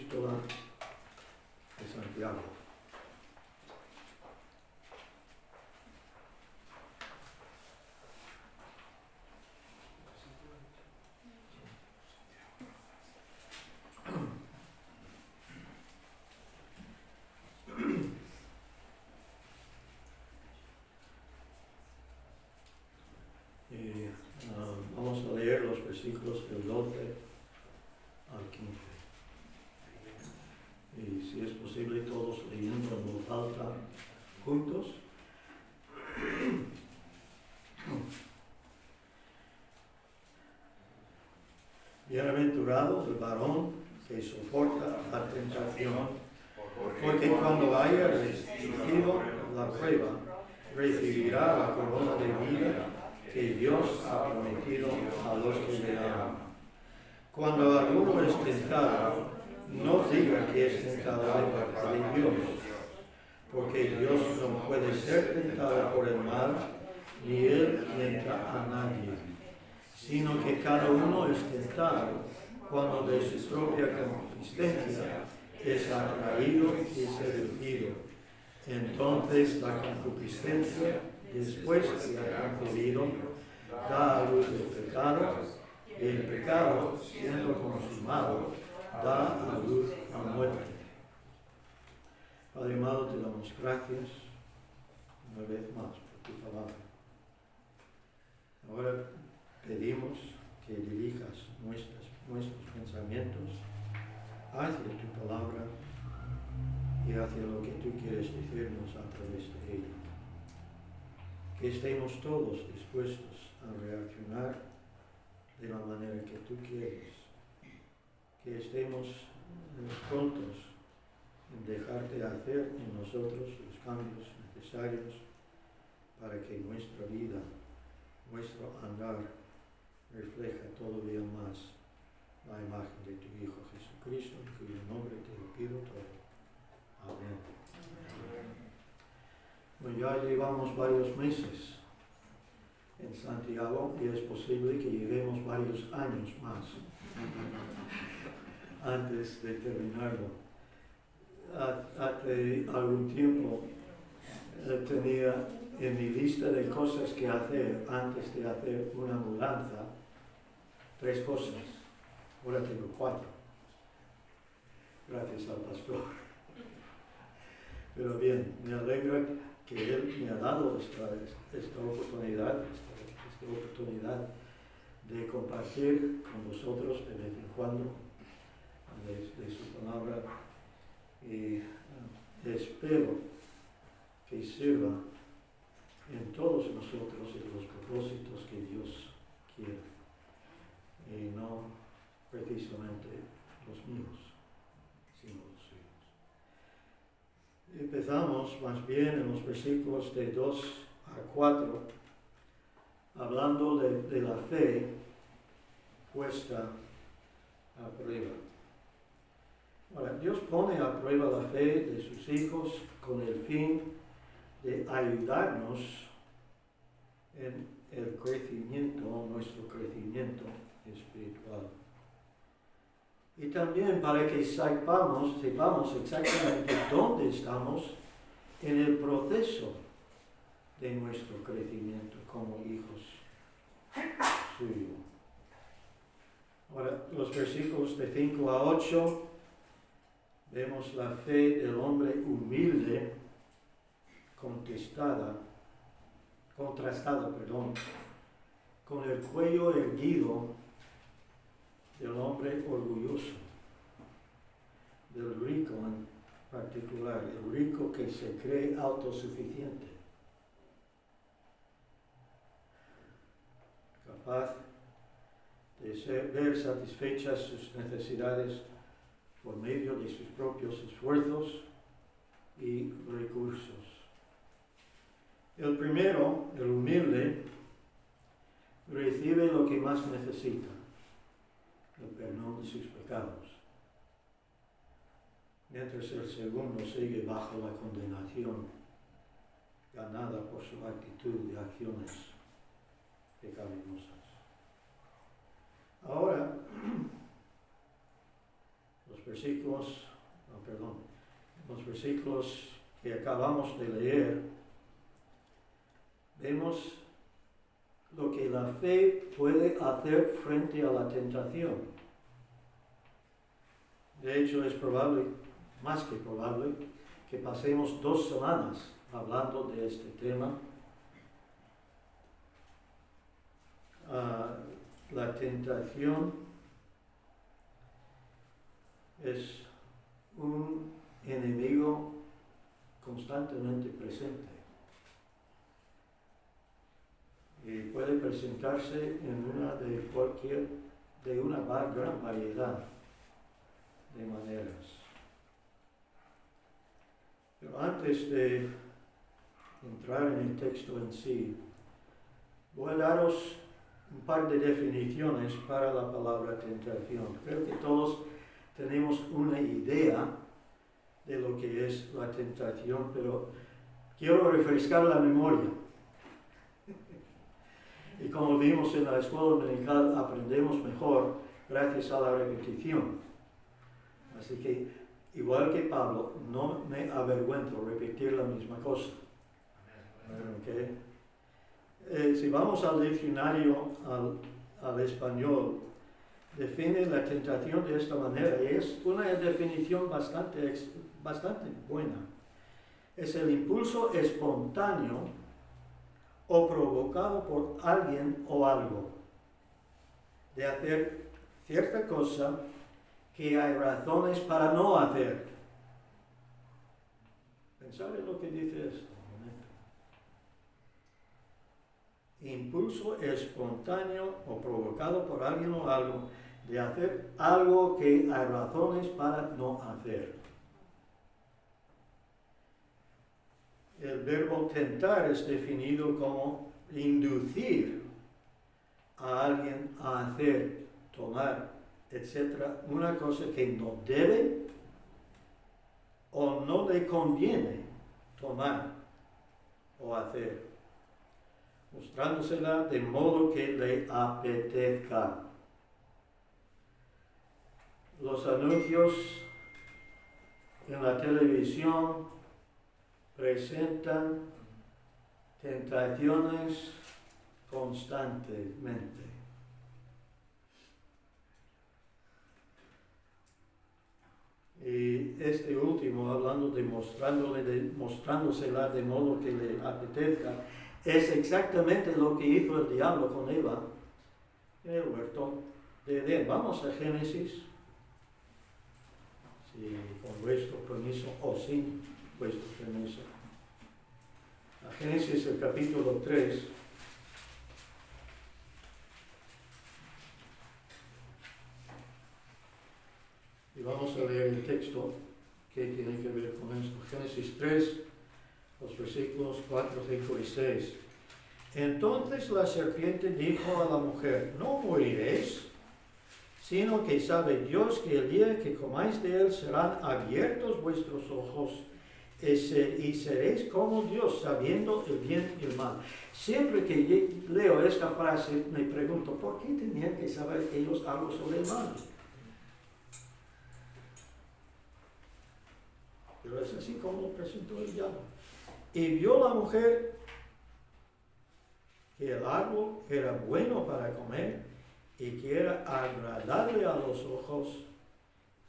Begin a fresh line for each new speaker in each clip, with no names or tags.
epístola de Santiago. Vamos a leer los versículos del 12 al 15. Y si es posible, todos leyendo en voz alta juntos. Bienaventurado el varón que soporta la tentación, porque cuando haya resistido la prueba, recibirá la corona de vida que Dios ha prometido a los que le aman. Cuando alguno es tentado, no diga que es tentado de parte de Dios, porque Dios no puede ser tentado por el mal, ni Él tienta a nadie, sino que cada uno es tentado cuando de su propia concupiscencia es atraído y seducido. Entonces la concupiscencia, después que ha concebido, da a luz el pecado, y el pecado, siendo consumado, da a luz la muerte. Padre amado, te damos gracias una vez más por tu palabra. Ahora pedimos que dirijas nuestros pensamientos hacia tu palabra y hacia lo que tú quieres decirnos a través de ella. Que estemos todos dispuestos a reaccionar de la manera que tú quieres. Que estemos prontos en dejarte hacer en nosotros los cambios necesarios para que nuestra vida, nuestro andar, refleje todavía más la imagen de tu Hijo Jesucristo, en cuyo nombre te lo pido todo. Amén. Bueno, ya llevamos varios meses en Santiago y es posible que llevemos varios años más antes de terminarlo. Hace algún tiempo tenía en mi lista de cosas que hacer antes de hacer una mudanza 3 cosas. Ahora tengo 4. Gracias al pastor. Pero bien, me alegra que él me ha dado esta oportunidad de compartir con vosotros de vez en cuando de su palabra, y espero que sirva en todos nosotros en los propósitos que Dios quiere, y no precisamente los míos, sino los suyos. Empezamos más bien en los versículos de 2 a 4, hablando de la fe puesta a prueba. Ahora, Dios pone a prueba la fe de sus hijos con el fin de ayudarnos en el crecimiento, nuestro crecimiento espiritual. Y también para que sepamos exactamente dónde estamos en el proceso de nuestro crecimiento como hijos suyos. Ahora, los versículos de 5 a 8, vemos la fe del hombre humilde contrastada, con el cuello erguido del hombre orgulloso, del rico en particular, el rico que se cree autosuficiente, capaz de ver satisfechas sus necesidades por medio de sus propios esfuerzos y recursos. El primero, el humilde, recibe lo que más necesita, el perdón de sus pecados, mientras el segundo sigue bajo la condenación ganada por su actitud de acciones pecaminosas. Ahora, los los versículos que acabamos de leer, vemos lo que la fe puede hacer frente a la tentación. De hecho, es probable, más que probable, que pasemos 2 semanas hablando de este tema. La tentación es un enemigo constantemente presente y puede presentarse en una gran variedad de maneras. Pero antes de entrar en el texto en sí, voy a daros un par de definiciones para la palabra tentación. Creo que todos tenemos una idea de lo que es la tentación, pero quiero refrescar la memoria. Y como vimos en la escuela dominical, aprendemos mejor gracias a la repetición. Así que, igual que Pablo, no me avergüenzo repetir la misma cosa. ¿Okay? Si vamos al diccionario, al español, define la tentación de esta manera, y es una definición bastante buena. Es el impulso espontáneo o provocado por alguien o algo de hacer cierta cosa que hay razones para no hacer. Pensad en lo que dice esto. Impulso espontáneo o provocado por alguien o algo de hacer algo que hay razones para no hacer. El verbo tentar es definido como inducir a alguien a hacer, tomar, etc., una cosa que no debe o no le conviene tomar o hacer, mostrándosela de modo que le apetezca. Los anuncios en la televisión presentan tentaciones constantemente. Y este último, hablando de mostrándosela de modo que le apetezca, es exactamente lo que hizo el diablo con Eva en el huerto de Edén. Vamos a Génesis, con vuestro permiso o sin vuestro permiso. A Génesis, el capítulo 3. Y vamos a leer el texto que tiene que ver con esto. Génesis 3, los versículos 4, 5 y 6. Entonces la serpiente dijo a la mujer: no moriréis, sino que sabe Dios que el día que comáis de él serán abiertos vuestros ojos y seréis como Dios, sabiendo el bien y el mal. Siempre que leo esta frase me pregunto, ¿por qué tenían que saber ellos algo sobre el mal? Pero es así como lo presentó el diablo. Y vio la mujer que el árbol era bueno para comer y que era agradable a los ojos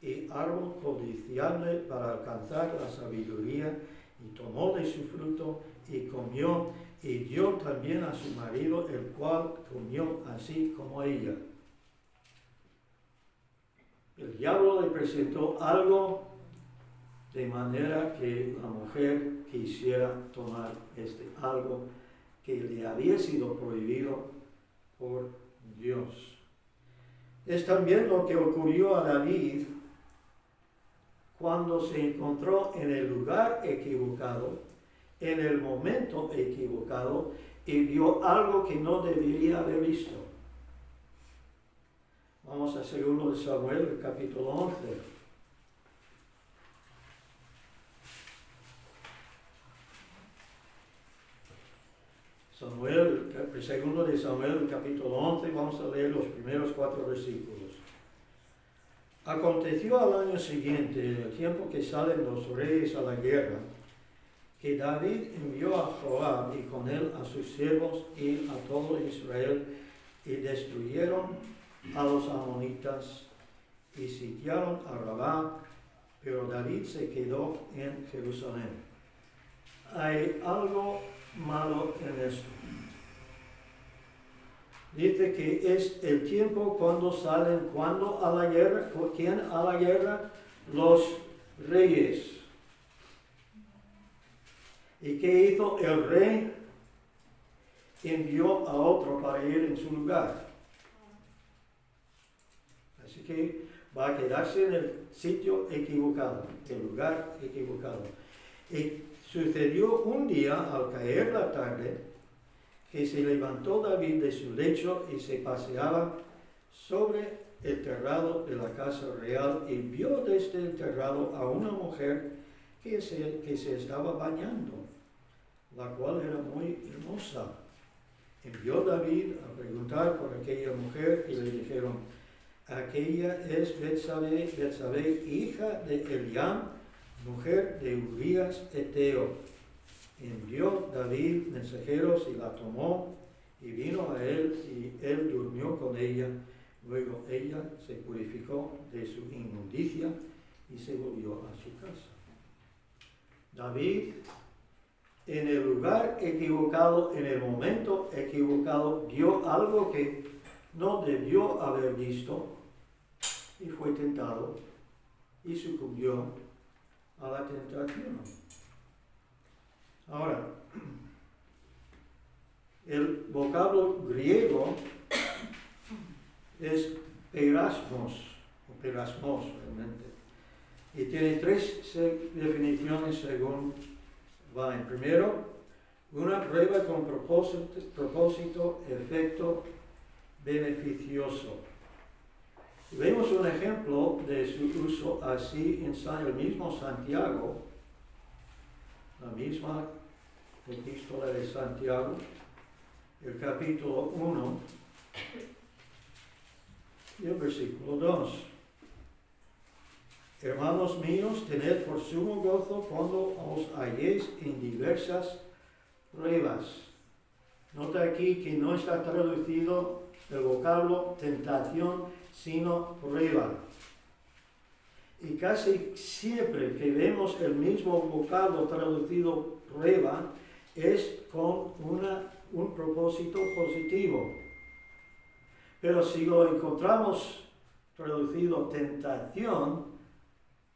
y árbol codiciable para alcanzar la sabiduría, y tomó de su fruto y comió, y dio también a su marido, el cual comió así como ella. El diablo le presentó algo de manera que la mujer quisiera tomar algo que le había sido prohibido por Dios. Es también lo que ocurrió a David cuando se encontró en el lugar equivocado, en el momento equivocado, y vio algo que no debería haber visto. Vamos a 2 Samuel, el capítulo 11. Segundo de Samuel, capítulo 11, vamos a leer los primeros 4 versículos. Aconteció al año siguiente, en el tiempo que salen los reyes a la guerra, que David envió a Joab y con él a sus siervos y a todo Israel, y destruyeron a los amonitas y sitiaron a Rabá, pero David se quedó en Jerusalén. Hay algo malo en esto. Dice que es el tiempo cuando salen, cuando a la guerra, ¿quién a la guerra? Los reyes. ¿Y qué hizo el rey? Envió a otro para ir en su lugar. Así que va a quedarse en el sitio equivocado, el lugar equivocado. Y sucedió un día, al caer la tarde, que se levantó David de su lecho y se paseaba sobre el terrado de la casa real y vio desde el terrado a una mujer que se estaba bañando, la cual era muy hermosa. Envió David a preguntar por aquella mujer y le dijeron: aquella es Betsabé, hija de Eliam, mujer de Urías Eteo. Envió David mensajeros y la tomó y vino a él y él durmió con ella. Luego ella se purificó de su inmundicia y se volvió a su casa. David, en el lugar equivocado, en el momento equivocado, vio algo que no debió haber visto y fue tentado y sucumbió a la tentación. Ahora, el vocablo griego es perasmos, o perasmos realmente, y tiene tres definiciones según Vine. Primero, una prueba con propósito, efecto beneficioso. Vemos un ejemplo de su uso así en el mismo Santiago, la misma epístola de Santiago, el capítulo 1 y el versículo 2. Hermanos míos, tened por sumo gozo cuando os halléis en diversas pruebas. Nota aquí que no está traducido el vocablo tentación, sino prueba. Y casi siempre que vemos el mismo vocablo traducido prueba, es con un propósito positivo. Pero si lo encontramos traducido tentación,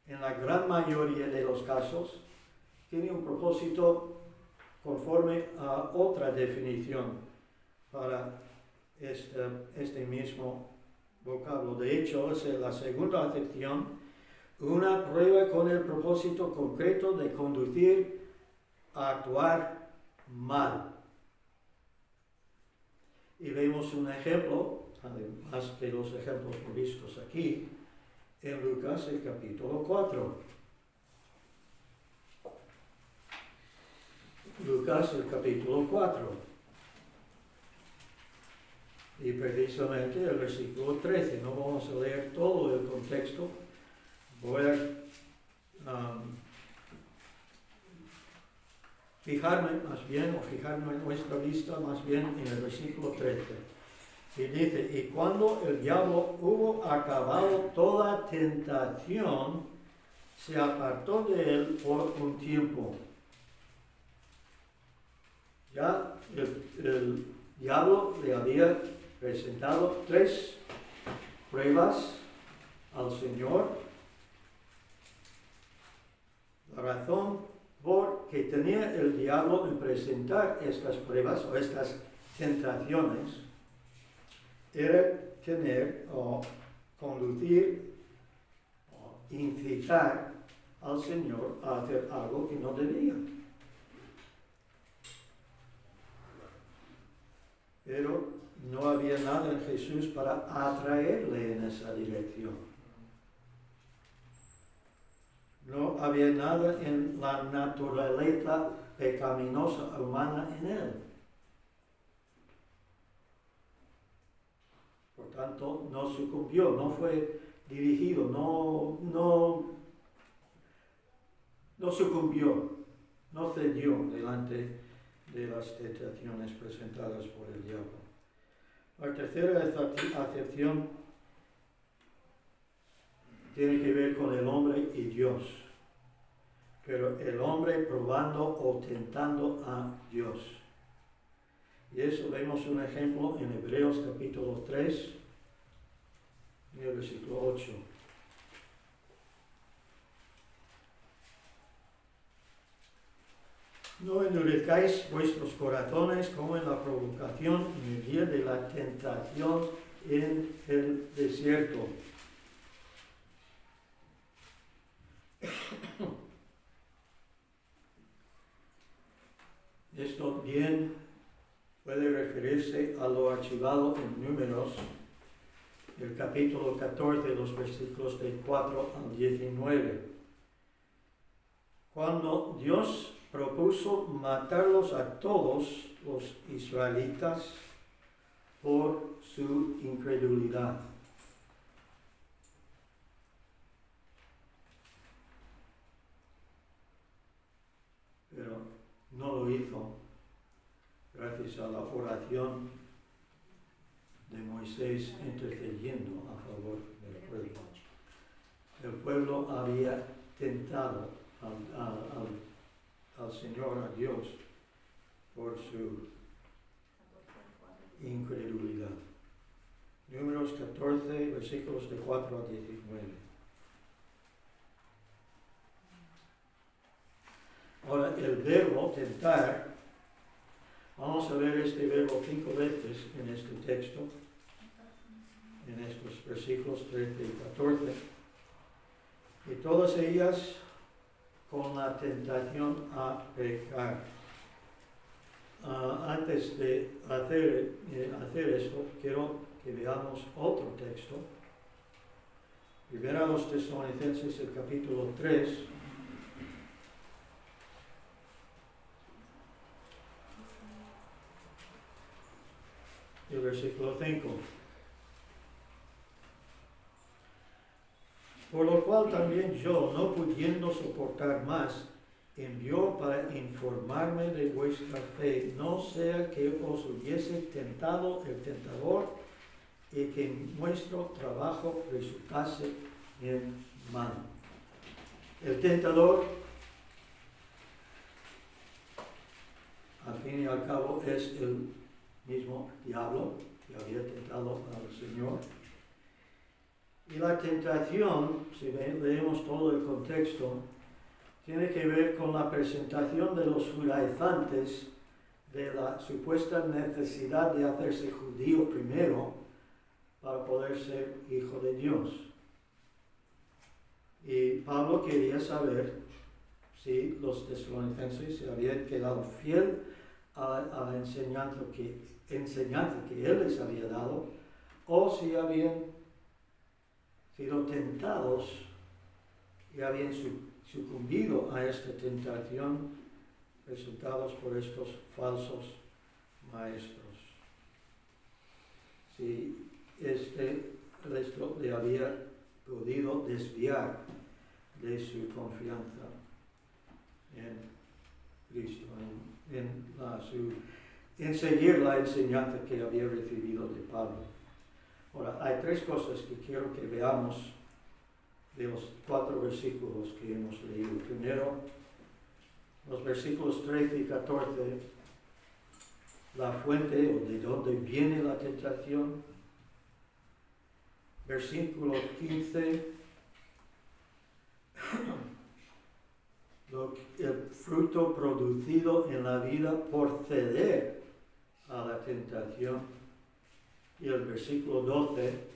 en la gran mayoría de los casos, tiene un propósito conforme a otra definición para este mismo vocablo. De hecho, es la segunda acepción, una prueba con el propósito concreto de conducir a actuar mal. Y vemos un ejemplo, además que los ejemplos vistos aquí, en Lucas el capítulo 4. Lucas el capítulo 4. Y precisamente el versículo 13. No vamos a leer todo el contexto. Voy a fijarme en nuestra vista más bien en el versículo 13. Y dice: y cuando el diablo hubo acabado toda tentación, se apartó de él por un tiempo. Ya el diablo le había presentado 3 pruebas al Señor. La razón por que tenía el diablo en presentar estas pruebas o estas tentaciones era tener o conducir o incitar al Señor a hacer algo que no debía. Pero no había nada en Jesús para atraerle en esa dirección. No había nada en la naturaleza pecaminosa humana en él. Por tanto, no sucumbió, no fue dirigido, no sucumbió, no cedió delante de las tentaciones presentadas por el diablo. La tercera acepción tiene que ver con el hombre y Dios, pero el hombre probando o tentando a Dios. Y eso vemos un ejemplo en Hebreos capítulo 3, en el versículo 8. No endurezcáis vuestros corazones como en la provocación en el día de la tentación en el desierto. Esto bien puede referirse a lo archivado en Números, el capítulo 14, los versículos del 4 al 19. Cuando Dios propuso matarlos a todos los israelitas por su incredulidad. Pero no lo hizo gracias a la oración de Moisés intercediendo a favor del pueblo. El pueblo había tentado al Señor, a Dios, por su incredulidad. Números 14, versículos de 4 a 19. Ahora, el verbo tentar, vamos a ver este verbo 5 veces en este texto, en estos versículos 13 y 14, y todas ellas con la tentación a pecar. Antes de hacer esto, quiero que veamos otro texto. Primero a los Tesalonicenses, el capítulo 3. El versículo 5. Por lo cual también yo, no pudiendo soportar más, envió para informarme de vuestra fe, no sea que os hubiese tentado el tentador y que nuestro trabajo resultase en vano. El tentador, al fin y al cabo, es el mismo diablo que había tentado al Señor. Y la tentación, si leemos todo el contexto, tiene que ver con la presentación de los judaizantes de la supuesta necesidad de hacerse judío primero para poder ser hijo de Dios. Y Pablo quería saber si los tesalonicenses se habían quedado fiel a la enseñanza que él les había dado, o si habían sido tentados y habían sucumbido a esta tentación resultados por estos falsos maestros. Si esto le había podido desviar de su confianza en Cristo, en seguir la enseñanza que había recibido de Pablo. Ahora, hay tres cosas que quiero que veamos de los 4 versículos que hemos leído. Primero, los versículos 13 y 14, la fuente o de dónde viene la tentación. Versículo 15, el fruto producido en la vida por ceder a la tentación. Y el versículo 12,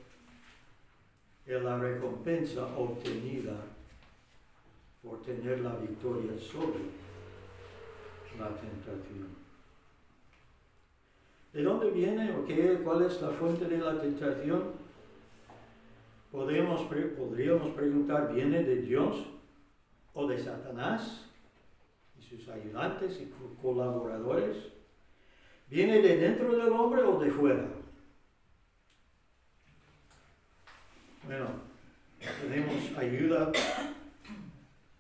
la recompensa obtenida por tener la victoria sobre la tentación. ¿De dónde viene o cuál es la fuente de la tentación? Podríamos preguntar, ¿viene de Dios o de Satanás y sus ayudantes y colaboradores? ¿Viene de dentro del hombre o de fuera? Bueno, ayuda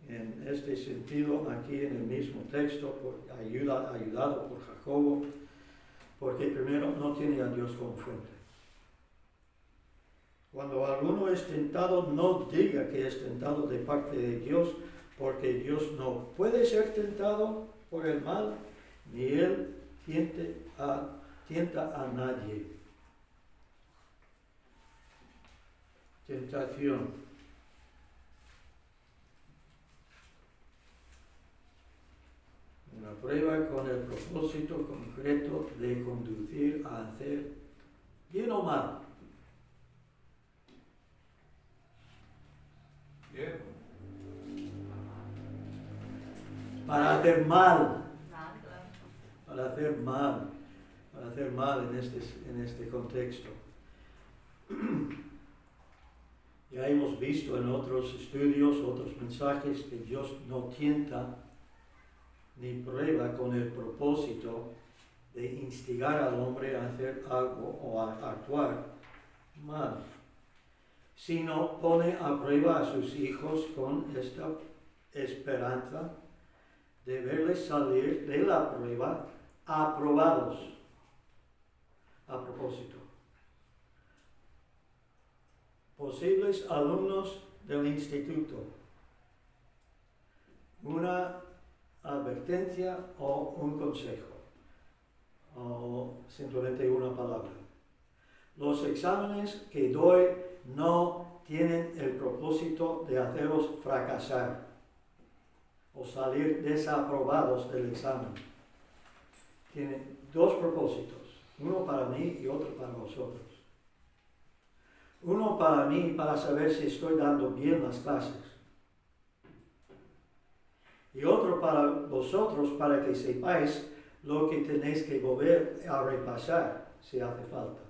en este sentido aquí en el mismo texto, ayudado por Jacobo, porque primero no tiene a Dios como fuente. Cuando alguno es tentado, no diga que es tentado de parte de Dios, porque Dios no puede ser tentado por el mal, ni Él tienta a nadie. Tentación. Una prueba con el propósito concreto de conducir a hacer bien o mal.
Bien.
Para hacer mal. Para hacer mal. Para hacer mal en este contexto. Ya hemos visto en otros estudios, otros mensajes, que Dios no tienta ni prueba con el propósito de instigar al hombre a hacer algo o a actuar mal, sino pone a prueba a sus hijos con esta esperanza de verles salir de la prueba aprobados a propósito. Posibles alumnos del instituto. Una advertencia o un consejo, o simplemente una palabra. Los exámenes que doy no tienen el propósito de haceros fracasar o salir desaprobados del examen. Tienen dos propósitos, uno para mí y otro para vosotros. Uno para mí para saber si estoy dando bien las clases. Y otro para vosotros para que sepáis lo que tenéis que volver a repasar si hace falta.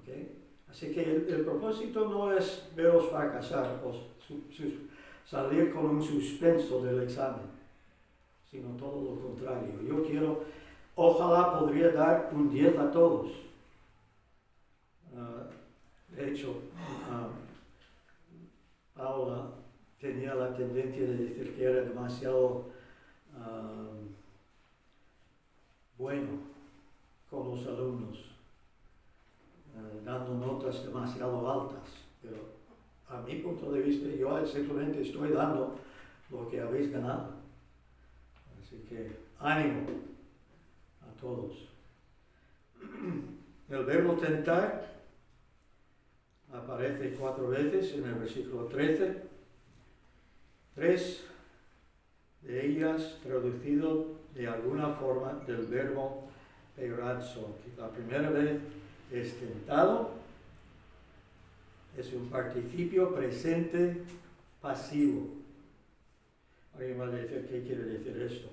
¿Okay? Así que el propósito no es veros fracasar o salir con un suspenso del examen, sino todo lo contrario. Yo quiero, ojalá podría dar un 10 a todos. De hecho, Paula tenía la tendencia de decir que era demasiado bueno con los alumnos, dando notas demasiado altas. Pero a mi punto de vista, yo simplemente estoy dando lo que habéis ganado. Así que ánimo a todos. El verbo tentar aparece 4 veces en el versículo 13. 3 de ellas traducido de alguna forma del verbo peirazo. La primera vez es tentado, es un participio presente pasivo. Alguien va a decir, ¿qué quiere decir esto?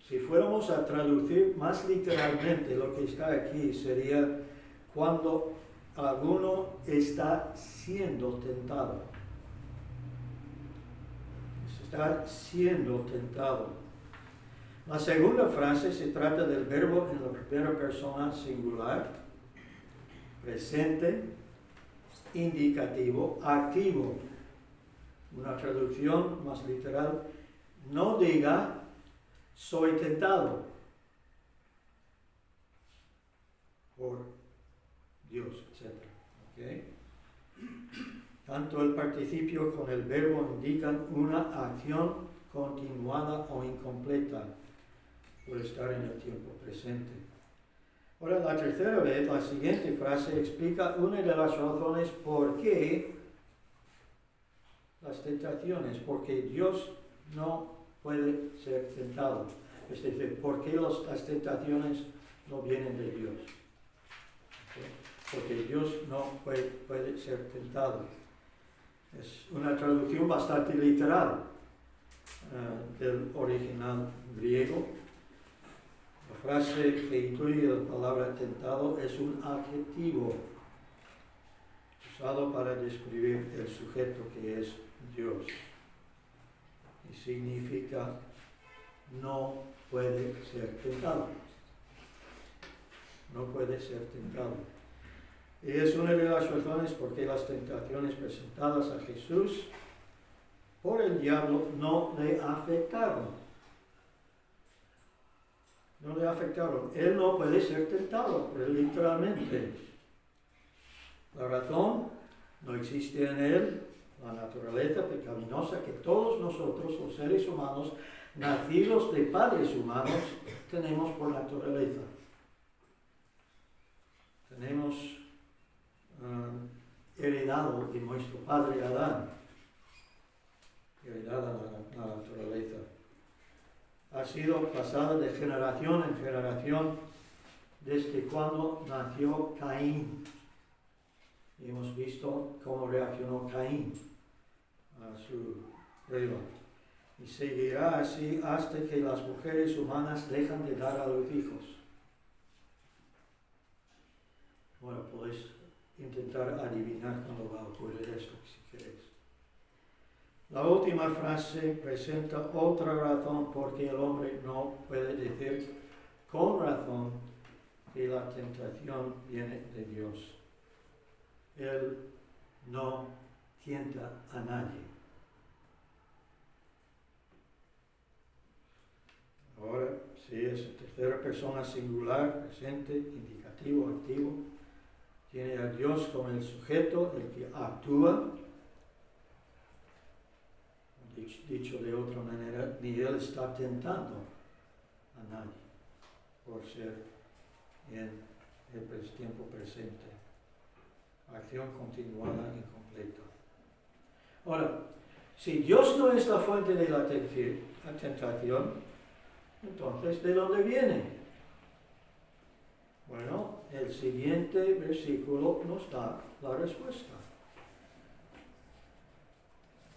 Si fuéramos a traducir más literalmente lo que está aquí, sería cuando alguno está siendo tentado. Está siendo tentado. La segunda frase se trata del verbo en la primera persona singular, presente, indicativo, activo. Una traducción más literal, no diga soy tentado por Dios, etc. ¿Okay? Tanto el participio con el verbo indican una acción continuada o incompleta por estar en el tiempo presente. Ahora, la tercera vez, la siguiente frase explica una de las razones por qué las tentaciones, porque Dios no puede ser tentado. Es decir, por qué las tentaciones no vienen de Dios. ¿Okay? Porque Dios no puede ser tentado. Es una traducción bastante literal del original griego. La frase que incluye la palabra tentado es un adjetivo usado para describir el sujeto que es Dios. Y significa no puede ser tentado. No puede ser tentado. Y es una de las razones por qué las tentaciones presentadas a Jesús por el diablo no le afectaron. No le afectaron. Él no puede ser tentado, literalmente. La razón, no existe en él la naturaleza pecaminosa que todos nosotros, los seres humanos, nacidos de padres humanos, tenemos por naturaleza. Tenemos heredado de nuestro padre Adán, heredada la naturaleza. Ha sido pasada de generación en generación desde cuando nació Caín. Y hemos visto cómo reaccionó Caín a su prueba. Y seguirá así hasta que las mujeres humanas dejan de dar a los hijos. Bueno, podéis intentar adivinar cuándo va a ocurrir esto, si queréis. La última frase presenta otra razón por qué el hombre no puede decir con razón que la tentación viene de Dios. Él no tienta a nadie. Ahora, si es tercera persona singular, presente, indicativo, activo, tiene a Dios como el sujeto, el que actúa. Dicho de otra manera, ni él está tentando a nadie por ser en el tiempo presente. Acción continuada y completa. Ahora, si Dios no es la fuente de la tentación, entonces ¿de dónde viene? Bueno, el siguiente versículo nos da la respuesta.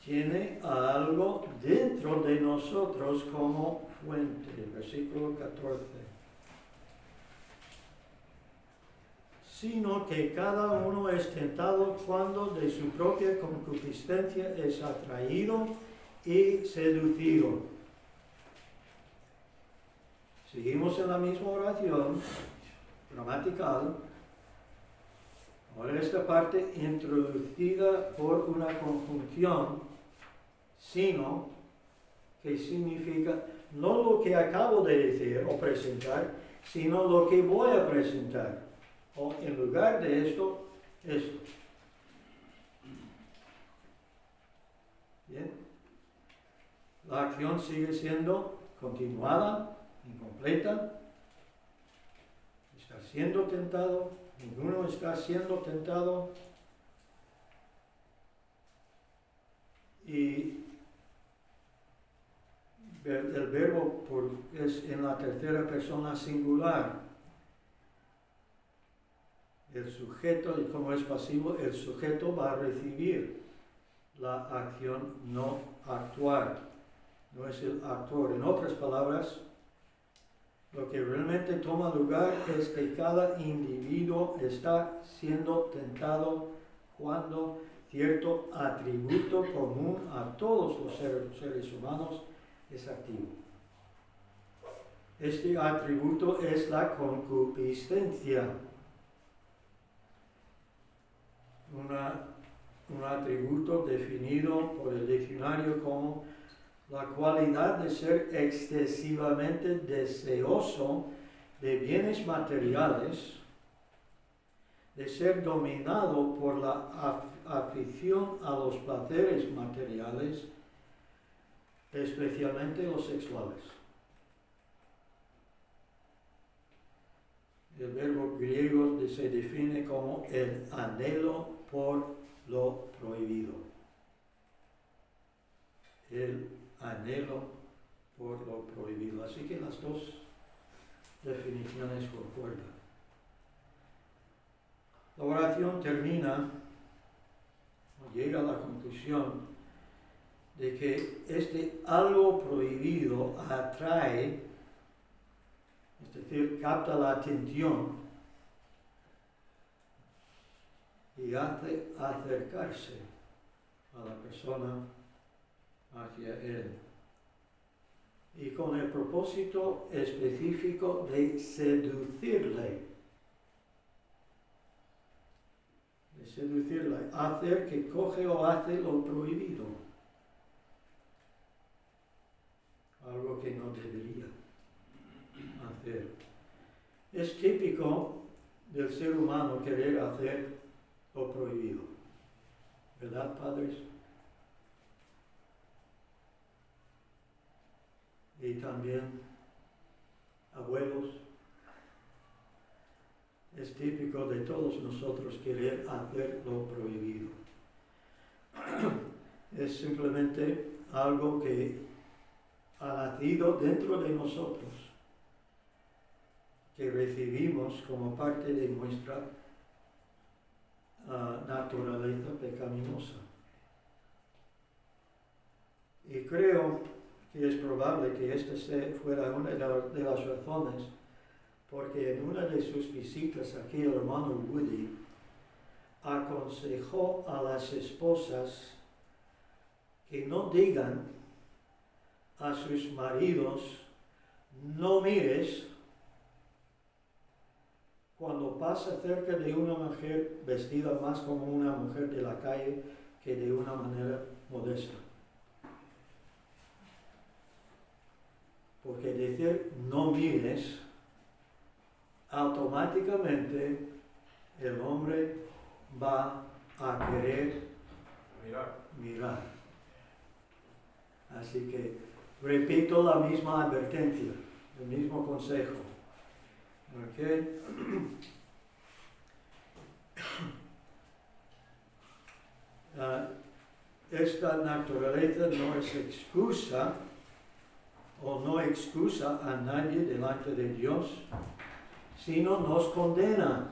Tiene algo dentro de nosotros como fuente. Versículo 14. Sino que cada uno es tentado cuando de su propia concupiscencia es atraído y seducido. Seguimos en la misma oración gramatical. Ahora esta parte introducida por una conjunción, sino, que significa no lo que acabo de decir o presentar, sino lo que voy a presentar. O en lugar de esto, esto. Bien. La acción sigue siendo continuada, incompleta. Está siendo tentado, ninguno está siendo tentado. Y el verbo es en la tercera persona singular. El sujeto, y como es pasivo, el sujeto va a recibir la acción, no actuar. No es el actor. En otras palabras, lo que realmente toma lugar es que cada individuo está siendo tentado cuando cierto atributo común a todos los seres humanos es activo. Este atributo es la concupiscencia. Un atributo definido por el diccionario como la cualidad de ser excesivamente deseoso de bienes materiales, de ser dominado por la afición a los placeres materiales, especialmente los sexuales. El verbo griego se define como el anhelo por lo prohibido. El anhelo por lo prohibido. Así que las dos definiciones concuerdan. La oración termina, o llega a la conclusión de que este algo prohibido atrae, es decir, capta la atención y hace acercarse a la persona hacia él. Y con el propósito específico de seducirle. seducirla, hacer que coge o hace lo prohibido, algo que no debería hacer. Es típico del ser humano querer hacer lo prohibido, ¿verdad, padres? Y también abuelos. Es típico de todos nosotros querer hacer lo prohibido. Es simplemente algo que ha nacido dentro de nosotros, que recibimos como parte de nuestra naturaleza pecaminosa. Y creo que es probable que esta fuera una de las razones porque en una de sus visitas aquí el hermano Woody aconsejó a las esposas que no digan a sus maridos, no mires cuando pasa cerca de una mujer vestida más como una mujer de la calle que de una manera modesta. Porque decir no mires, automáticamente el hombre va a querer mirar. Así que repito la misma advertencia, el mismo consejo. ¿Okay? Esta naturaleza no es excusa o no excusa a nadie delante de Dios, sino nos condena,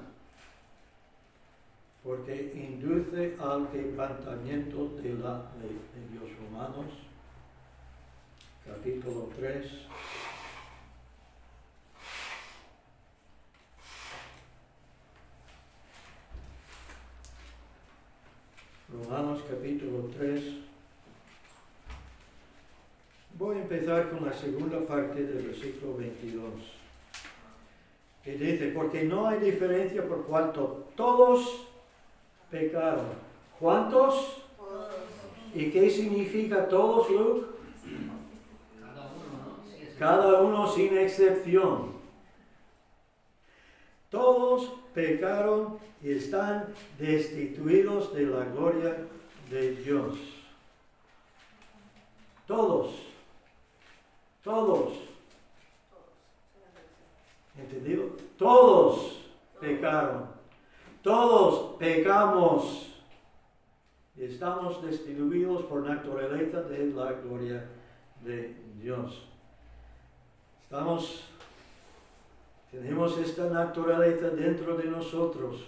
porque induce al quebrantamiento de la ley de Dios. Romanos, capítulo 3. Romanos, capítulo 3. Voy a empezar con la segunda parte del versículo 22. Que dice, porque no hay diferencia por cuanto todos pecaron. ¿Cuántos?
Todos.
¿Y qué significa todos, Luke?
Cada uno, ¿no?
Cada uno sin excepción. Todos pecaron y están destituidos de la gloria de Dios. Todos. Todos. ¿Entendido? Todos pecaron. Todos pecamos. Y estamos destituidos por naturaleza de la gloria de Dios. Tenemos esta naturaleza dentro de nosotros.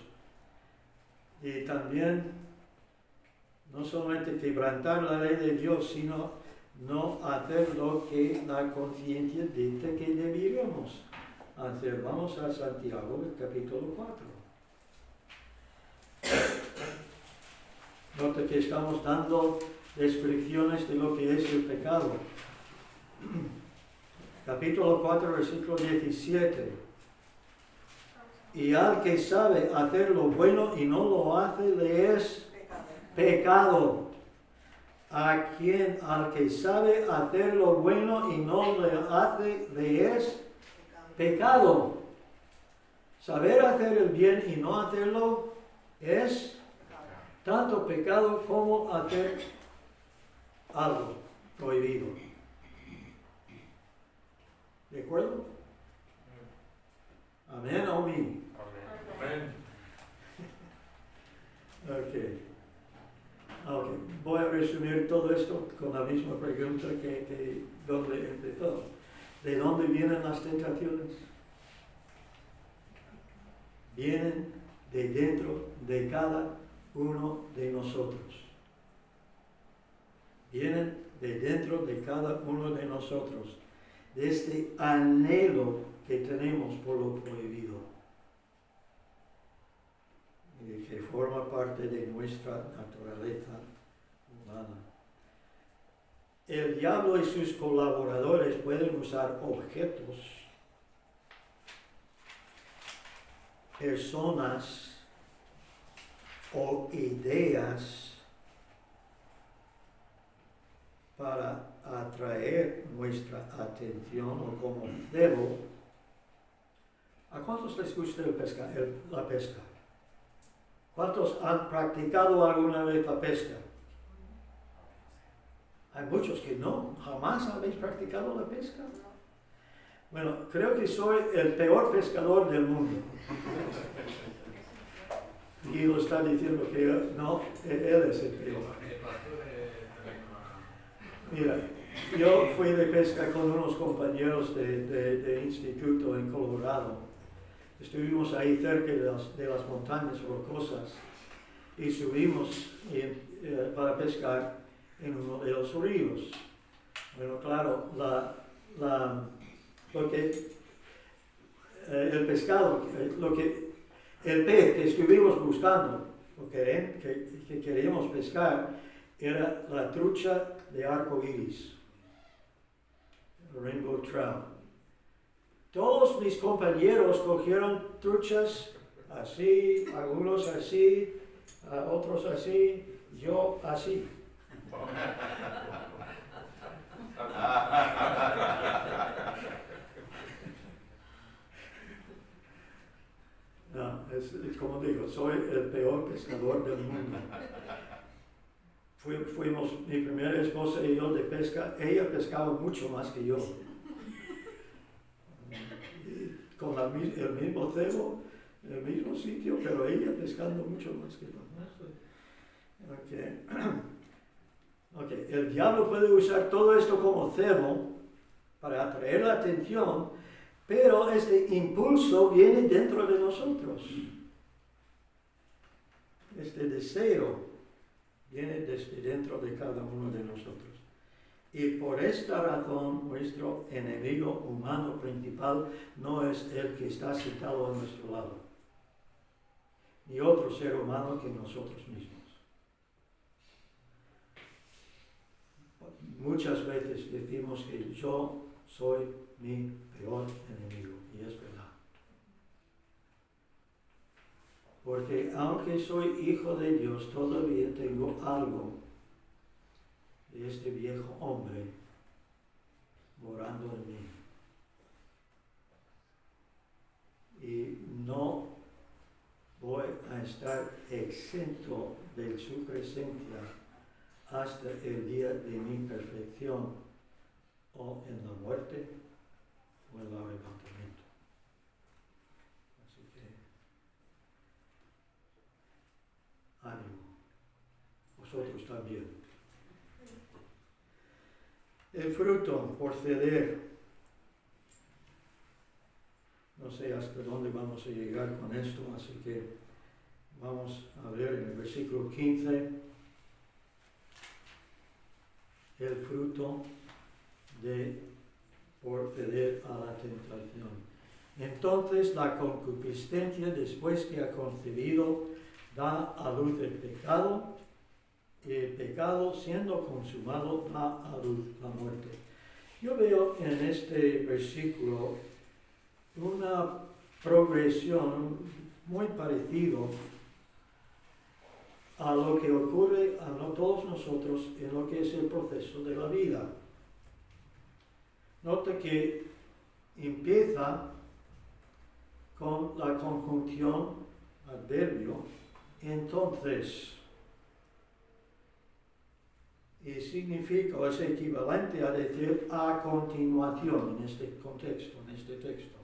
Y también no solamente quebrantar la ley de Dios, sino no hacer lo que la conciencia dice que deberíamos hacer. Vamos a Santiago, capítulo 4. Nota que estamos dando descripciones de lo que es el pecado. Capítulo 4, versículo 17. Y al que sabe hacer lo bueno y no lo hace, le es pecado. Al que sabe hacer lo bueno y no lo hace, le es pecado. Saber hacer el bien y no hacerlo es tanto pecado como hacer algo prohibido. ¿De acuerdo? Amén o amén.
Amén.
Ok. Voy a resumir todo esto con la misma pregunta que donde empezó. ¿De dónde vienen las tentaciones? Vienen de dentro de cada uno de nosotros. Vienen de dentro de cada uno de nosotros. De este anhelo que tenemos por lo prohibido. Y que forma parte de nuestra naturaleza humana. El diablo y sus colaboradores pueden usar objetos, personas o ideas para atraer nuestra atención o como cebo. ¿A cuántos les gusta la pesca? ¿Cuántos han practicado alguna vez la pesca? Hay muchos que no, jamás habéis practicado la pesca. Bueno, creo que soy el peor pescador del mundo. Y lo está diciendo que no, él es el peor. Mira, yo fui de pesca con unos compañeros de instituto en Colorado. Estuvimos ahí cerca de las montañas rocosas y subimos para pescar en uno de los ríos. Bueno, claro, el pescado, el pez que estuvimos buscando, que queríamos pescar, era la trucha de arco iris, rainbow trout. Todos mis compañeros cogieron truchas así, algunos así, otros así, yo así. No, es como digo, soy el peor pescador del mundo. Fuimos mi primera esposa y yo de pesca, ella pescaba mucho más que yo. Con el mismo cebo, en el mismo sitio, pero ella pescando mucho más que yo. Okay. El diablo puede usar todo esto como cebo para atraer la atención, pero este impulso viene dentro de nosotros. Este deseo viene desde dentro de cada uno de nosotros. Y por esta razón, nuestro enemigo humano principal no es el que está sentado a nuestro lado, ni otro ser humano que nosotros mismos. Muchas veces decimos que yo soy mi peor enemigo, y es verdad. Porque aunque soy hijo de Dios, todavía tengo algo de este viejo hombre morando en mí. Y no voy a estar exento de su presencia hasta el día de mi perfección, o en la muerte o en el arrebatamiento. Así que, ánimo, vosotros también. El fruto por ceder. No sé hasta dónde vamos a llegar con esto, así que vamos a ver en el versículo 15 el fruto por ceder a la tentación. Entonces la concupiscencia, después que ha concebido, da a luz el pecado, y el pecado, siendo consumado, da a luz la muerte. Yo veo en este versículo una progresión muy parecida a lo que ocurre a todos nosotros en lo que es el proceso de la vida. Nota que empieza con la conjunción adverbio, entonces, y significa, o es equivalente a decir a continuación en este contexto, en este texto.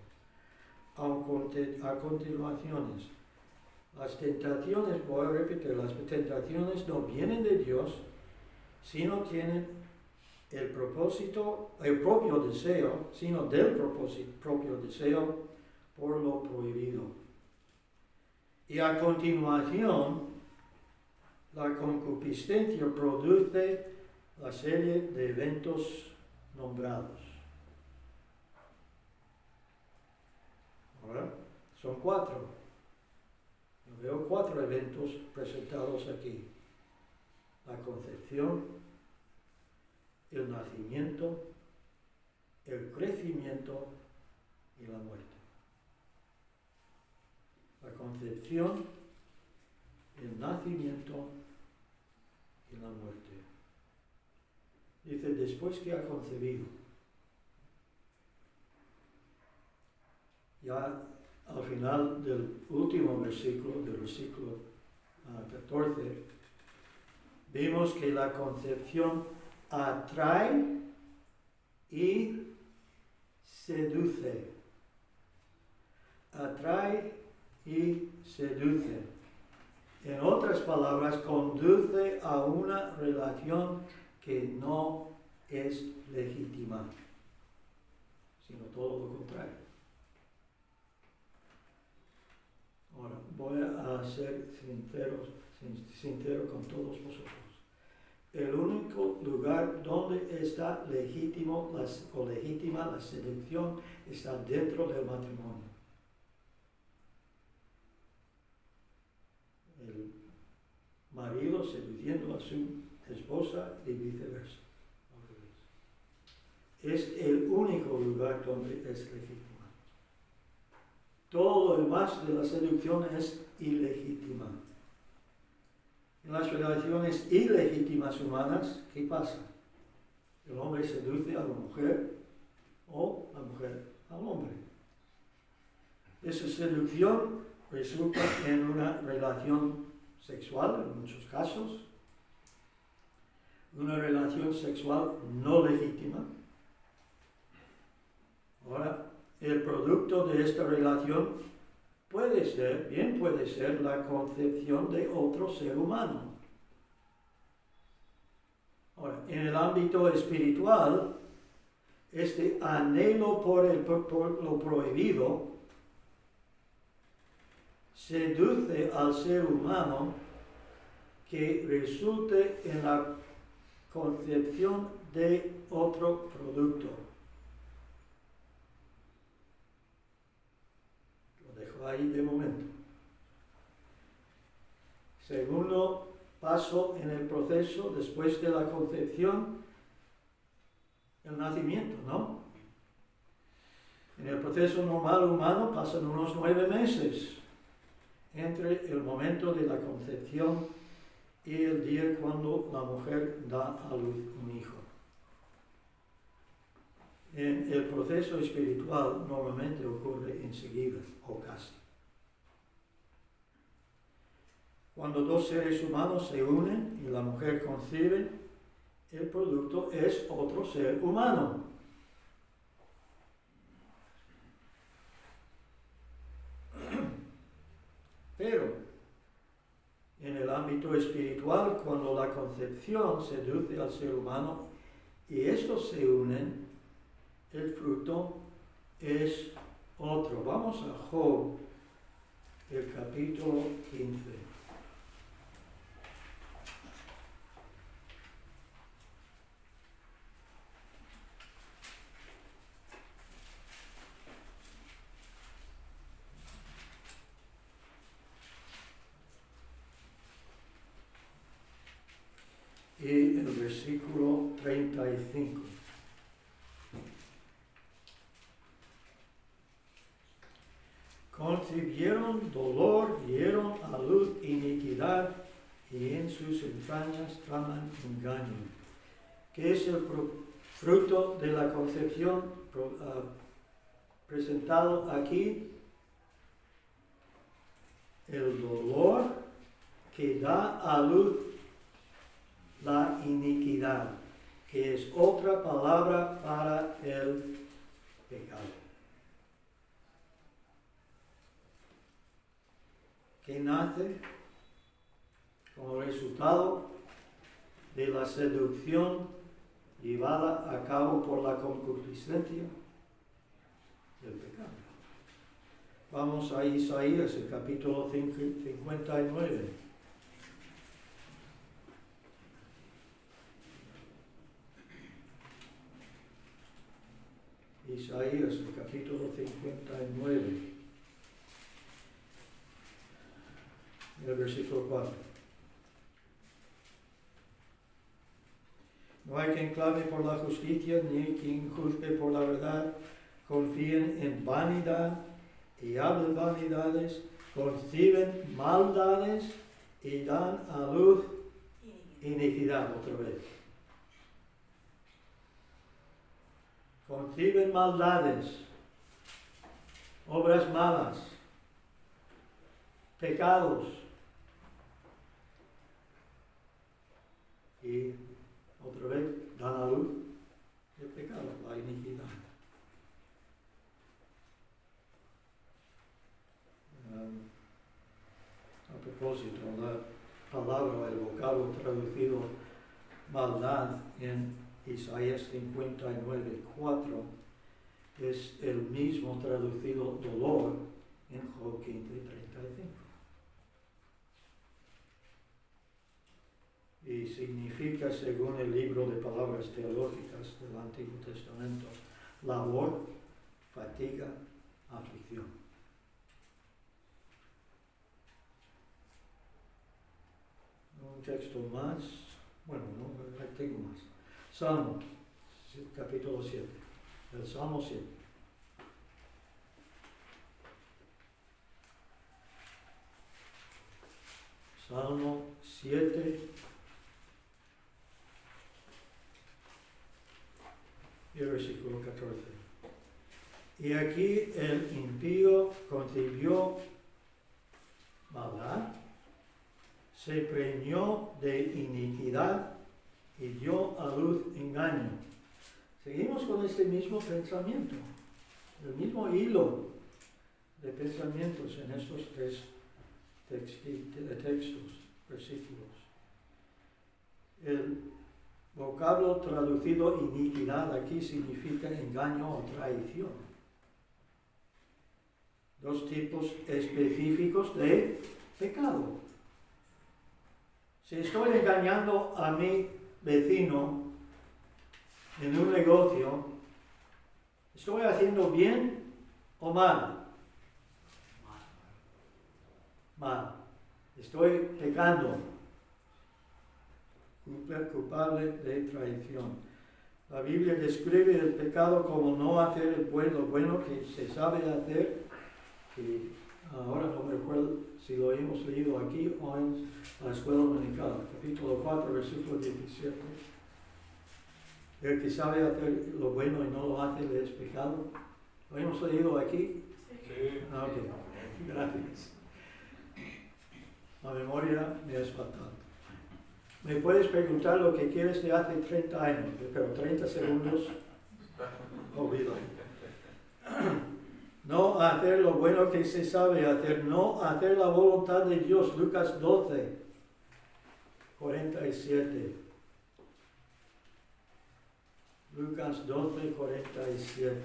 A continuaciones. Las tentaciones, voy a repetir, las tentaciones no vienen de Dios, sino tienen el propio deseo, sino del propio deseo por lo prohibido. Y a continuación, la concupiscencia produce la serie de eventos nombrados. Ahora, son 4. Yo veo 4 eventos presentados aquí. La concepción, el nacimiento, el crecimiento y la muerte. La concepción, el nacimiento y la muerte. Dice, después que ha concebido. Ya al final del último versículo, del versículo 14, vimos que la concepción atrae y seduce. Atrae y seduce. En otras palabras, conduce a una relación que no es legítima, sino todo lo contrario. Ahora, voy a ser sincero con todos vosotros. El único lugar donde está legítima la seducción está dentro del matrimonio. El marido seduciendo a su esposa y viceversa. Es el único lugar donde es legítima. Todo lo demás de la seducción es ilegítima. En las relaciones ilegítimas humanas, ¿qué pasa? El hombre seduce a la mujer o la mujer al hombre. Esa seducción resulta en una relación sexual, en muchos casos, una relación sexual no legítima. Ahora, el producto de esta relación puede ser la concepción de otro ser humano. Ahora, en el ámbito espiritual, este anhelo por lo prohibido seduce al ser humano que resulte en la concepción de otro producto. Lo dejo ahí de momento. Segundo paso en el proceso, después de la concepción, el nacimiento, ¿no? En el proceso normal humano pasan unos 9 meses entre el momento de la concepción y el día cuando la mujer da a luz un hijo. En el proceso espiritual normalmente ocurre enseguida o casi. Cuando dos seres humanos se unen y la mujer concibe, el producto es otro ser humano. Pero en el ámbito espiritual, cuando la concepción seduce al ser humano y estos se unen, el fruto es otro. Vamos a Job, el capítulo 15. Y el versículo 35. Concibieron dolor, dieron a luz iniquidad, y en sus entrañas traman engaño. ¿Qué es el fruto de la concepción presentado aquí? El dolor que da a luz la iniquidad, que es otra palabra para el pecado. Que nace como resultado de la seducción llevada a cabo por la concupiscencia del pecado. Vamos a Isaías, el capítulo 59. Isaías, el capítulo 59, el versículo 4. No hay quien clame por la justicia, ni quien juzgue por la verdad. Confíen en vanidad y hablen vanidades, conciben maldades y dan a luz iniquidad otra vez. Conciben maldades, obras malas, pecados. Y otra vez dan a luz el pecado, la iniquidad. A propósito, la palabra, el vocablo traducido maldad en Isaías 59:4 es el mismo traducido dolor en Job 15:35. Y significa, según el libro de palabras teológicas del Antiguo Testamento, labor, fatiga, aflicción. Un texto más, bueno, no, tengo más. Salmo, capítulo 7, el Salmo 7. Salmo 7. Y el versículo 14. Y aquí el impío concibió maldad, se preñó de iniquidad y dio a luz engaño. Seguimos con este mismo pensamiento, el mismo hilo de pensamientos en estos tres textos, versículos. El vocablo traducido iniquidad aquí significa engaño o traición. Dos tipos específicos de pecado. Si estoy engañando a mi vecino en un negocio, ¿estoy haciendo bien o mal? Mal. Estoy pecando. Culpable de traición. La Biblia describe el pecado como no hacer lo bueno que se sabe hacer, que ahora no me recuerdo si lo hemos leído aquí o en la escuela dominical, capítulo 4, versículo 17. El que sabe hacer lo bueno y no lo hace le es pecado. ¿Lo hemos leído aquí?
Sí.
Ok, gracias. La memoria me es fatal. Me puedes preguntar lo que quieres de hace 30 años, pero 30 segundos, olvido. No hacer lo bueno que se sabe hacer, no hacer la voluntad de Dios. Lucas 12, 47. Lucas 12, 47.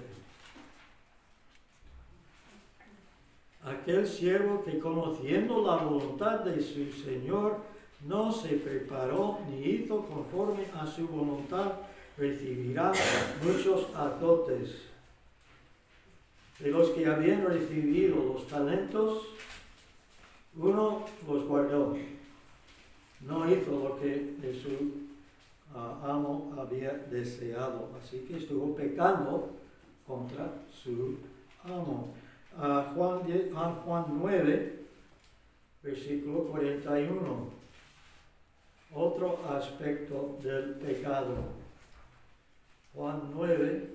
Aquel siervo que conociendo la voluntad de su Señor no se preparó ni hizo conforme a su voluntad, recibirá muchos azotes. De los que habían recibido los talentos, uno los guardó. No hizo lo que de su amo había deseado. Así que estuvo pecando contra su amo. Juan 9, versículo 41. Otro aspecto del pecado. Juan 9,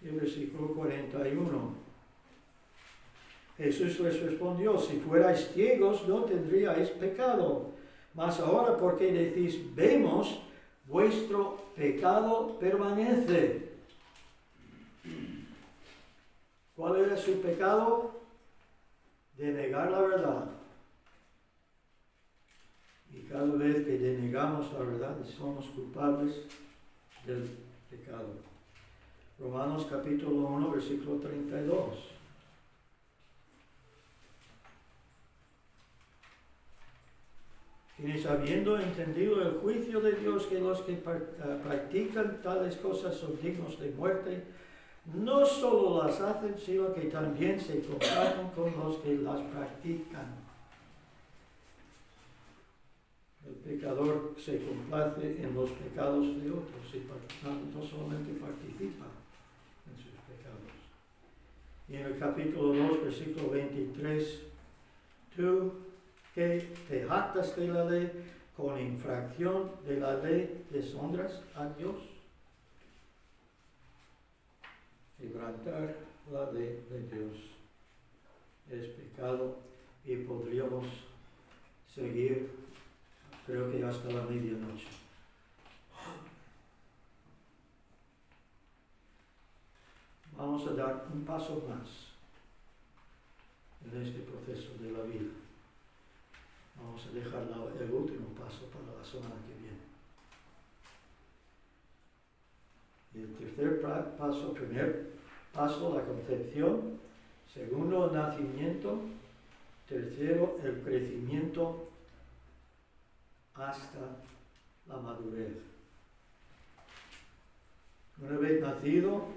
versículo 41. Jesús les respondió: si fuerais ciegos no tendríais pecado, mas ahora porque decís vemos, vuestro pecado permanece. ¿Cuál era su pecado? De negar la verdad. Y cada vez que denegamos la verdad somos culpables del pecado. Romanos capítulo 1, versículo 32. Quienes habiendo entendido el juicio de Dios, que los que practican tales cosas son dignos de muerte, no solo las hacen, sino que también se complacen con los que las practican. El pecador se complace en los pecados de otros y no solamente participa en sus pecados. Y en el capítulo 2, versículo 23, tú que te jactas de la ley, con infracción de la ley deshonras a Dios. Quebrantar la ley de Dios es pecado y podríamos seguir, creo que hasta la medianoche. Vamos a dar un paso más en este proceso de la vida. Vamos a dejar el último paso para la semana que viene. El tercer paso, primer paso, la concepción. Segundo, el nacimiento. Tercero, el crecimiento hasta la madurez. Una vez nacido,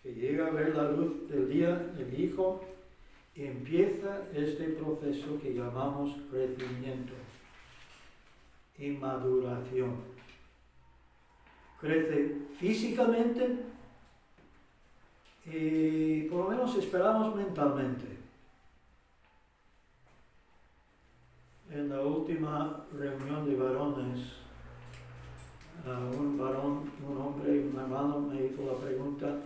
que llega a ver la luz del día, el Hijo, empieza este proceso que llamamos crecimiento y maduración. Crece físicamente y por lo menos esperamos mentalmente. En la última reunión de varones, un hombre, un hermano me hizo la pregunta: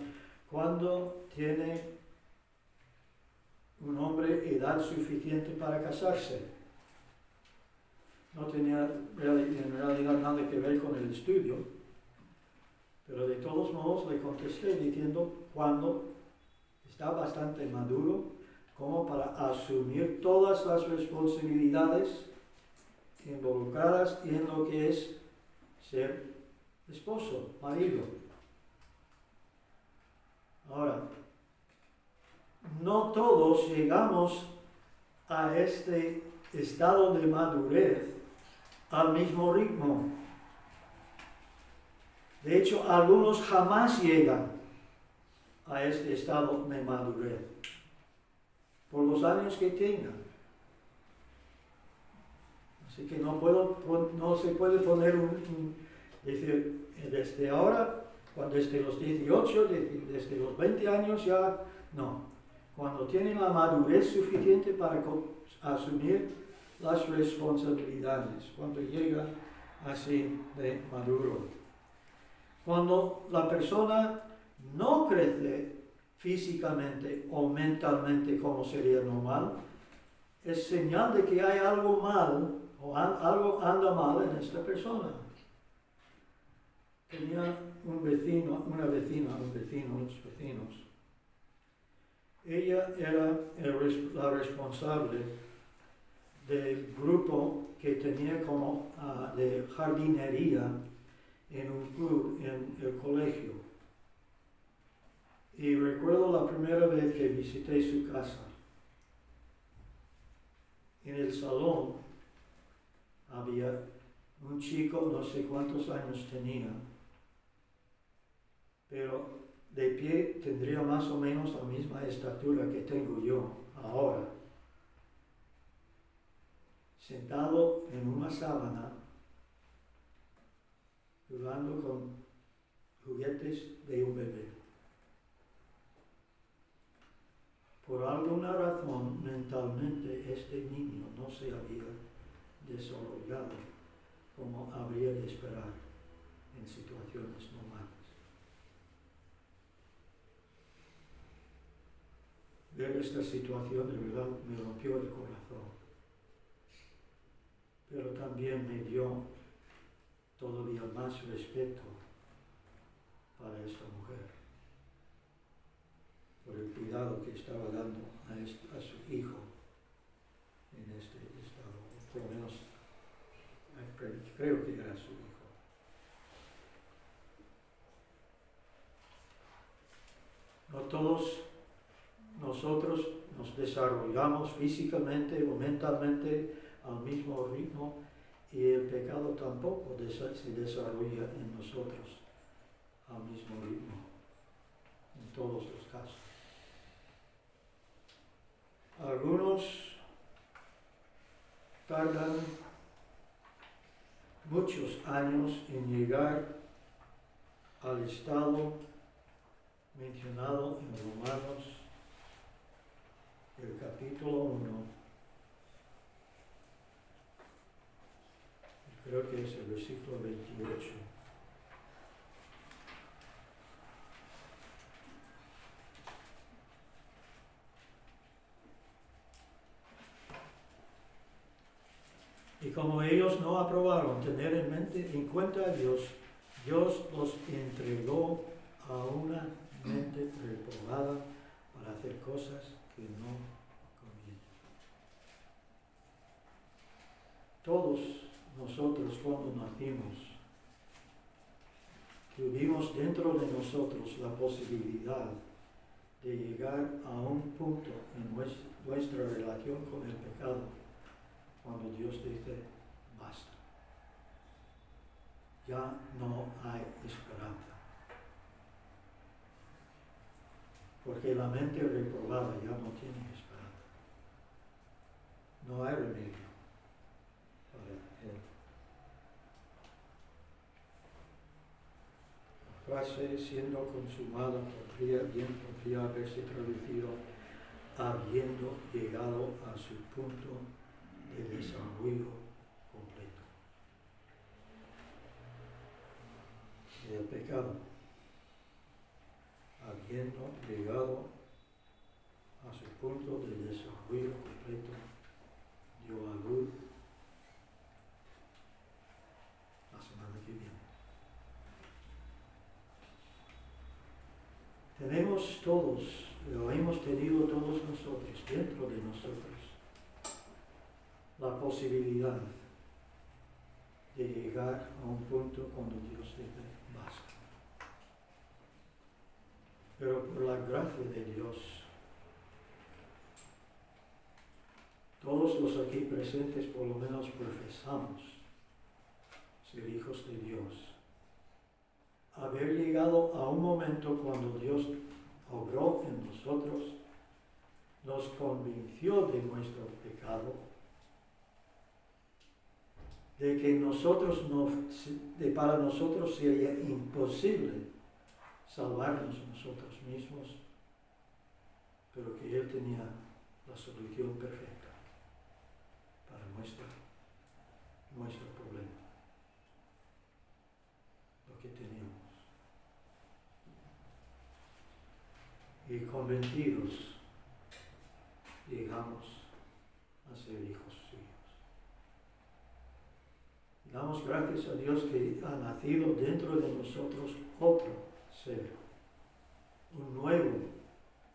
¿cuándo tiene un hombre edad suficiente para casarse? No tenía en realidad nada que ver con el estudio, pero de todos modos le contesté diciendo cuando está bastante maduro como para asumir todas las responsabilidades involucradas en lo que es ser esposo, marido. Ahora, no todos llegamos a este estado de madurez al mismo ritmo. De hecho, algunos jamás llegan a este estado de madurez, por los años que tengan. Así que no se puede poner decir, desde ahora, cuando desde los 18, desde los 20 años ya, no. Cuando tienen la madurez suficiente para asumir las responsabilidades, cuando llega así de maduro. Cuando la persona no crece físicamente o mentalmente como sería normal, es señal de que hay algo mal o algo anda mal en esta persona. Tenía un vecino, los vecinos. Ella era la responsable del grupo que tenía como de jardinería en un club en el colegio. Y recuerdo la primera vez que visité su casa. En el salón había un chico, no sé cuántos años tenía, pero de pie tendría más o menos la misma estatura que tengo yo ahora. Sentado en una sábana, jugando con juguetes de un bebé. Por alguna razón, mentalmente, este niño no se había desarrollado como habría de esperar en situaciones normales. Ver esta situación de verdad me rompió el corazón, pero también me dio todavía más respeto para esta mujer, por el cuidado que estaba dando a su hijo en este estado, por lo menos creo que era su hijo. No todos nosotros nos desarrollamos físicamente o mentalmente al mismo ritmo, y el pecado tampoco se desarrolla en nosotros al mismo ritmo, en todos los casos. Algunos tardan muchos años en llegar al estado mencionado en Romanos, el capítulo 1, creo que es el versículo 28. Y como ellos no aprobaron tener en cuenta a Dios, Dios los entregó a una mente reprobada para hacer cosas que no convienen. Todos nosotros cuando nacimos, tuvimos dentro de nosotros la posibilidad de llegar a un punto en nuestra relación con el pecado cuando Dios dice, basta. Ya no hay esperanza. Porque la mente reprobada ya no tiene esperanza. No hay remedio para él. La frase siendo consumada podría haberse traducido habiendo llegado a su punto de desarrollo completo. El pecado, habiendo llegado a su punto de desarrollo completo, dio a luz la semana que viene. Tenemos todos, lo hemos tenido todos nosotros, dentro de nosotros, la posibilidad de llegar a un punto cuando Dios dice basta. Pero por la gracia de Dios, todos los aquí presentes por lo menos profesamos ser hijos de Dios. Haber llegado a un momento cuando Dios obró en nosotros, nos convenció de nuestro pecado, de que para nosotros sería imposible salvarnos nosotros mismos, pero que Él tenía la solución perfecta para nuestro problema, lo que teníamos. Y convencidos llegamos a ser hijos suyos. Damos gracias a Dios que ha nacido dentro de nosotros otro ser, un nuevo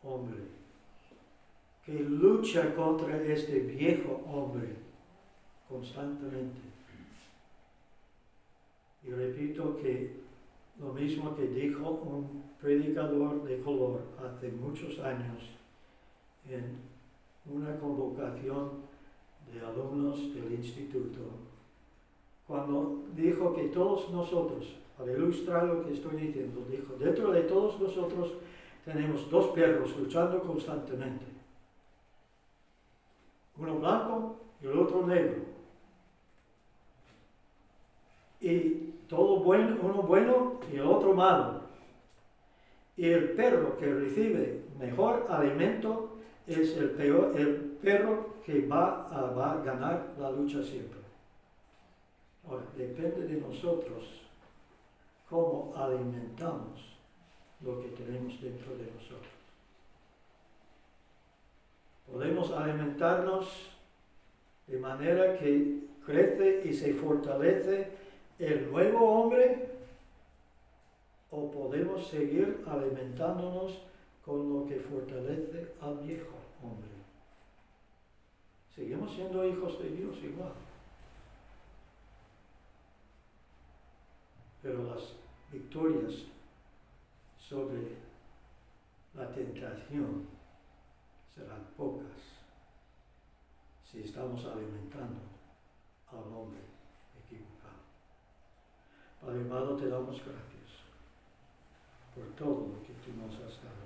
hombre, que lucha contra este viejo hombre constantemente. Y repito que lo mismo que dijo un predicador de color hace muchos años en una convocación de alumnos del instituto, cuando dijo que todos nosotros, para ilustrar lo que estoy diciendo, dijo, dentro de todos nosotros tenemos dos perros luchando constantemente. Uno blanco y el otro negro. Y todo bueno, uno bueno y el otro malo. Y el perro que recibe mejor alimento es el perro que va a ganar la lucha siempre. Ahora, depende de nosotros cómo alimentamos lo que tenemos dentro de nosotros. Podemos alimentarnos de manera que crece y se fortalece el nuevo hombre, o podemos seguir alimentándonos con lo que fortalece al viejo hombre. Seguimos siendo hijos de Dios igual. Pero las victorias sobre la tentación serán pocas si estamos alimentando al hombre equivocado. Padre amado, te damos gracias por todo lo que tú nos has dado,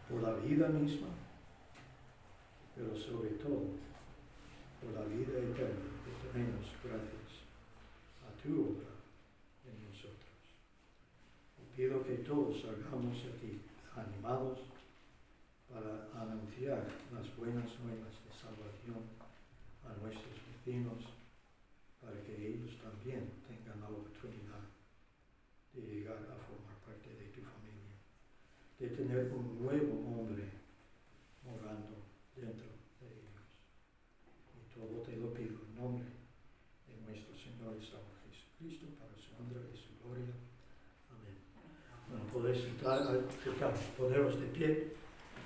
por la vida misma, pero sobre todo por la vida eterna que tenemos gracias a tu obra en nosotros. Y pido que todos salgamos aquí animados para anunciar las buenas nuevas de salvación a nuestros vecinos, para que ellos de tener un nuevo hombre morando dentro de ellos. Y todo te lo pido en nombre de nuestro Señor y Salvador Jesucristo, para su honra y su gloria. Amén. Bueno, podéis entrar, poneros de pie.